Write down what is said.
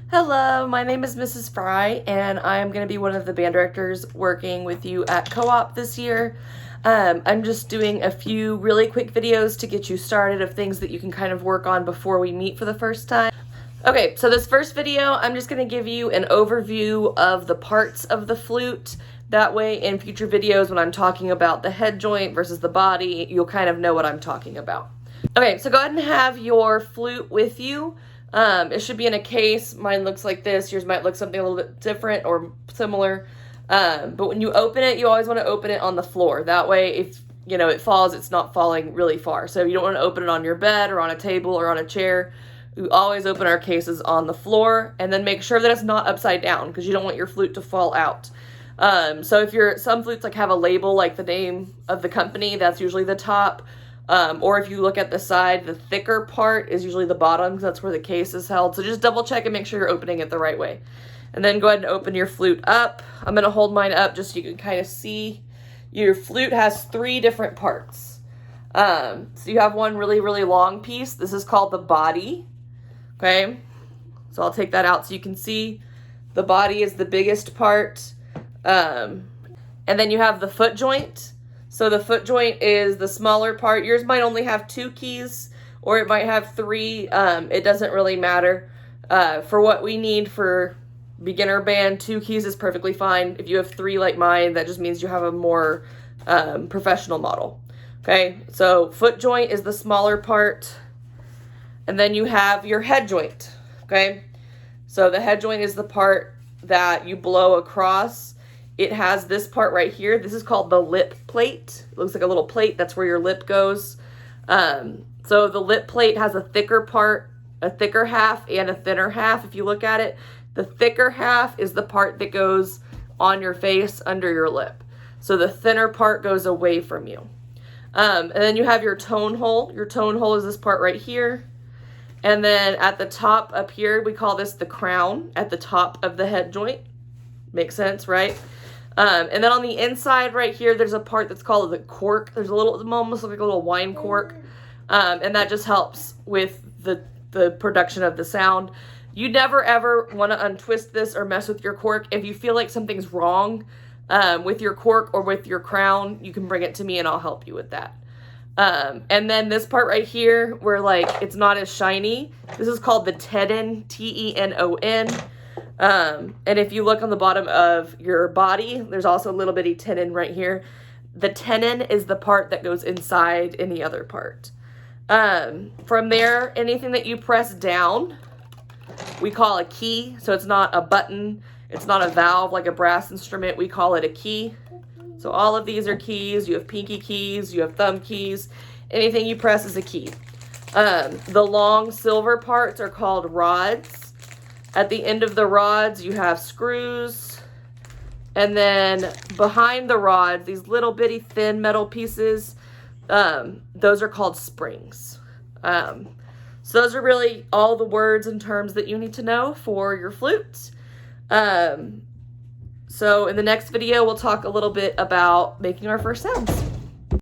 Hello, my name is Mrs. Fry, and I am going to be one of the band directors working with you at Co-op this year. I'm just doing a few really quick videos to get you started of things that you can kind of work on before we meet for the first time. Okay, so this first video, I'm just going to give you an overview of the parts of the flute. That way, in future videos, when I'm talking about the head joint versus the body, you'll kind of know what I'm talking about. Okay, so go ahead and have your flute with you. It should be in a case. Mine looks like this. Yours might look something a little bit different or similar. But when you open it, you always want to open it on the floor. That way, if it falls, it's not falling really far. So you don't want to open it on your bed or on a table or on a chair. We always open our cases on the floor, and then make sure that it's not upside down because you don't want your flute to fall out. So if some flutes like have a label like the name of the company, that's usually the top. Or if you look at the side, the thicker part is usually the bottom because that's where the case is held. So just double check and make sure you're opening it the right way. And then go ahead and open your flute up. I'm going to hold mine up just so you can kind of see. Your flute has 3 different parts. So you have one really, really long piece. This is called the body. Okay. So I'll take that out so you can see. The body is the biggest part. And then you have the foot joint. So the foot joint is the smaller part. Yours might only have 2 keys, or it might have 3. It doesn't really matter. For what we need for beginner band, 2 keys is perfectly fine. If you have 3 like mine, that just means you have a more professional model. Okay, so foot joint is the smaller part. And then you have your head joint. Okay, so the head joint is the part that you blow across. It has this part right here. This is called the lip plate. It looks like a little plate. That's where your lip goes. So the lip plate has a thicker part, a thicker half, and a thinner half. If you look at it, the thicker half is the part that goes on your face under your lip. So the thinner part goes away from you. And then you have your tone hole. Your tone hole is this part right here. And then at the top up here, we call this the crown at the top of the head joint. Makes sense, right? And then on the inside right here, there's a part that's called the cork. There's it almost looks like a little wine cork. And that just helps with the production of the sound. You never ever want to untwist this or mess with your cork. If you feel like something's wrong with your cork or with your crown, you can bring it to me and I'll help you with that. And then this part right here where like it's not as shiny, this is called the tenon, T-E-N-O-N. And if you look on the bottom of your body, there's also a little bitty tenon right here. The tenon is the part that goes inside any other part. From there, anything that you press down, we call a key. So it's not a button. It's not a valve like a brass instrument. We call it a key. So all of these are keys. You have pinky keys. You have thumb keys. Anything you press is a key. The long silver parts are called rods. At the end of the rods, you have screws. And then behind the rods, these little bitty thin metal pieces, those are called springs. So those are really all the words and terms that you need to know for your flute. So in the next video, we'll talk a little bit about making our first sounds.